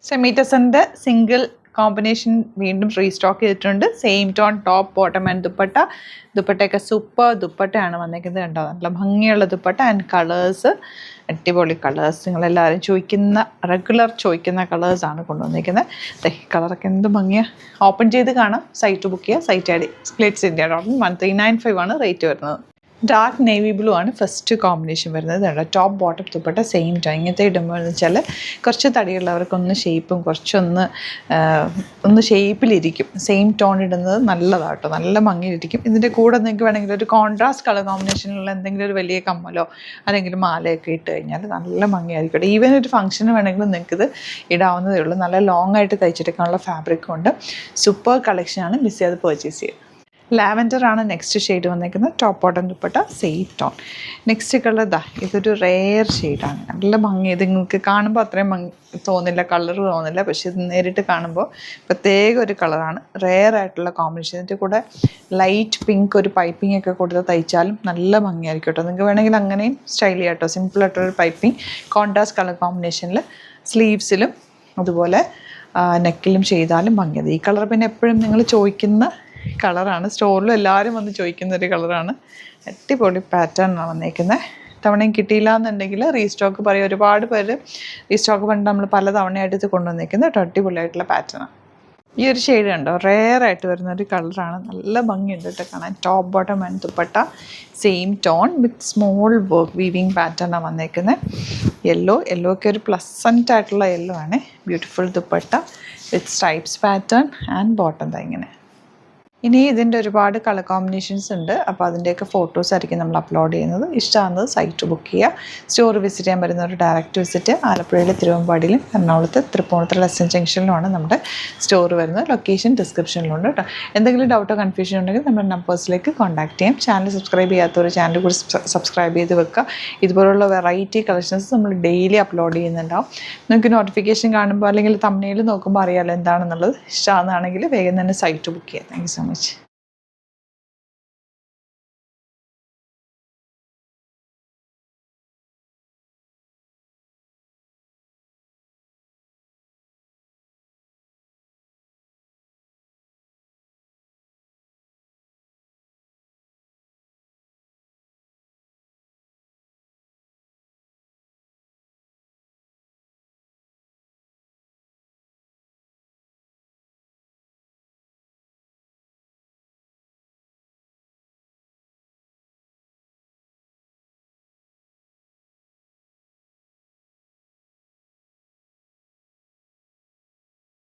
സെമീറ്റസൻ്റെ single combination വീണ്ടും restock ചെയ്തിട്ടുണ്ട്. Same tone top bottom and ദുപ്പട്ടയൊക്കെ സൂപ്പർ ദുപ്പട്ടയാണ് വന്നിരിക്കുന്നത്. കണ്ടോ, നല്ല ഭംഗിയുള്ള ദുപ്പട്ട ആൻഡ് കളേഴ്സ് അടിപൊളി കളേഴ്സ്. നിങ്ങളെല്ലാവരും റെഗുലർ ചോദിക്കുന്ന കളേഴ്സാണ് കൊണ്ടുവന്നിരിക്കുന്നത്. കളറൊക്കെ എന്ത് ഭംഗിയാണ്. ഓപ്പൺ ചെയ്ത് കാണാം. സൈറ്റ് ബുക്ക് ചെയ്യുക. സൈറ്റ് ഐ ഡി SplitsIndia.in 1395 ആണ് റേറ്റ് വരുന്നത്. ഡാർക്ക് നേവി ബ്ലൂ ആണ് ഫസ്റ്റ് കോമ്പിനേഷൻ വരുന്നത്. Top bottom dupatta same time. ഇങ്ങനത്തെ ഇടുമ്പോൾ എന്ന് വെച്ചാൽ കുറച്ച് തടിയുള്ളവർക്കൊന്ന് ഷേപ്പും ഒന്ന് ഷേപ്പിലിരിക്കും. സെയിം ടോൺ ഇടുന്നത് നല്ലതാട്ടോ, നല്ല ഭംഗിയിലിരിക്കും. ഇതിൻ്റെ കൂടെ നിങ്ങൾക്ക് വേണമെങ്കിൽ ഒരു കോൺട്രാസ്റ്റ് കളർ കോമ്പിനേഷനിലുള്ള എന്തെങ്കിലും ഒരു വലിയ കമ്മലോ അല്ലെങ്കിൽ മാലയൊക്കെ ഇട്ട് കഴിഞ്ഞാൽ നല്ല ഭംഗിയായിരിക്കും. ഈവൻ ഒരു ഫംഗ്ഷന് വേണമെങ്കിലും നിങ്ങൾക്കിത് ഇടാവുന്നതേ ഉള്ളൂ. നല്ല ലോങ് ആയിട്ട് തയ്ച്ചെടുക്കാനുള്ള ഫാബ്രിക്കും ഉണ്ട്. സൂപ്പർ കളക്ഷനാണ്. മിസ് ചെയ്ത് പർച്ചേസ് ചെയ്യുക. ലാവൻഡർ ആണ് നെക്സ്റ്റ് ഷെയ്ഡ് വന്നിരിക്കുന്നത്. Top bottom dupatta same tone. Next colour ഇതൊരു റെയർ ഷെയ്ഡാണ്. നല്ല ഭംഗി. ഇത് നിങ്ങൾക്ക് കാണുമ്പോൾ അത്രയും ഭംഗി തോന്നില്ല, കളർ തോന്നില്ല. പക്ഷേ ഇത് നേരിട്ട് കാണുമ്പോൾ പ്രത്യേക ഒരു കളറാണ്. റെയർ ആയിട്ടുള്ള കോമ്പിനേഷൻ. ഇതിൻ്റെ കൂടെ ലൈറ്റ് പിങ്ക് ഒരു പൈപ്പിംഗ് ഒക്കെ കൊടുത്ത് തയ്ച്ചാലും നല്ല ഭംഗിയായിരിക്കും കേട്ടോ. നിങ്ങൾക്ക് വേണമെങ്കിൽ അങ്ങനെയും സ്റ്റൈൽ ചെയ്യാം കേട്ടോ. സിമ്പിളായിട്ടൊരു പൈപ്പിംഗ് കോൺട്രാസ്റ്റ് കളർ കോമ്പിനേഷനിൽ സ്ലീവ്സിലും അതുപോലെ നെക്കിലും ചെയ്താലും ഭംഗിയത്. ഈ കളർ പിന്നെ എപ്പോഴും നിങ്ങൾ ചോദിക്കുന്ന കളറാണ്. സ്റ്റോറിലും എല്ലാവരും വന്ന് ചോദിക്കുന്നൊരു കളറാണ്. അടിപൊളി പാറ്റേണാണ് വന്നേക്കുന്നത്. തവണയും കിട്ടിയില്ല എന്നുണ്ടെങ്കിൽ റീസ്റ്റോക്ക് പറയും. ഒരുപാട് പേര് റീസ്റ്റോക്ക് പറഞ്ഞിട്ട് നമ്മൾ പല തവണയായിട്ട് ഇത് കൊണ്ടുവന്നേക്കുന്നത് കേട്ടോ. അടിപൊളിയായിട്ടുള്ള പാറ്റേണാണ്. ഈ ഒരു ഷെയ്ഡ് കണ്ടോ, റെയർ ആയിട്ട് വരുന്നൊരു കളറാണ്. നല്ല ഭംഗിയുണ്ട് കേട്ടോ കാണാൻ. Top bottom and dupatta same tone with small work weaving പാറ്റേണാണ് വന്നേക്കുന്നത്. യെല്ലോ ഒക്കെ ഒരു പ്ലസൻ്റ് ആയിട്ടുള്ള യെല്ലോ ആണ്. Beautiful dupatta with stripes pattern and bottom ഇങ്ങനെ. ഇനി ഇതിൻ്റെ ഒരുപാട് കളർ കോമ്പിനേഷൻസ് ഉണ്ട്. അപ്പോൾ അതിൻ്റെയൊക്കെ ഫോട്ടോസ് ആയിരിക്കും നമ്മൾ അപ്ലോഡ് ചെയ്യുന്നത്. ഇഷ്ടമാകുന്നത് സൈറ്റ് ബുക്ക് ചെയ്യുക. സ്റ്റോർ വിസിറ്റ് ചെയ്യാൻ വരുന്നവർ ഡയറക്റ്റ് വിസിറ്റ്. ആലപ്പുഴയിലെ തിരുവമ്പാടിയിലും എറണാകുളത്ത് തൃപ്പൂണിത്തുറ SN ജംഗ്ഷനിലുമാണ് നമ്മുടെ സ്റ്റോർ വരുന്നത്. ലൊക്കേഷൻ ഡിസ്ക്രിപ്ഷനിലുണ്ട് കേട്ടോ. എന്തെങ്കിലും ഡൗട്ടോ കൺഫ്യൂഷൻ ഉണ്ടെങ്കിൽ നമ്മുടെ നമ്പേഴ്സിലേക്ക് കോൺടാക്ട് ചെയ്യാം. ചാനൽ സബ്സ്ക്രൈബ് ചെയ്യാത്തവർ ചാനൽ കൂടി സബ്സ്ക്രൈബ് ചെയ്ത് വെക്കുക. ഇതുപോലുള്ള വെറൈറ്റി കളക്ഷൻസ് നമ്മൾ ഡെയിലി അപ്ലോഡ് ചെയ്യുന്നുണ്ടാവും. നിങ്ങൾക്ക് നോട്ടിഫിക്കേഷൻ കാണുമ്പോൾ അല്ലെങ്കിൽ തമ്മിൽ നോക്കുമ്പോൾ അറിയാമല്ലോ എന്താണെന്നുള്ളത്. ഇഷ്ടമാണെന്നാണെങ്കിൽ വേഗം തന്നെ സൈറ്റ് ബുക്ക് ചെയ്യാം. Thank you so much.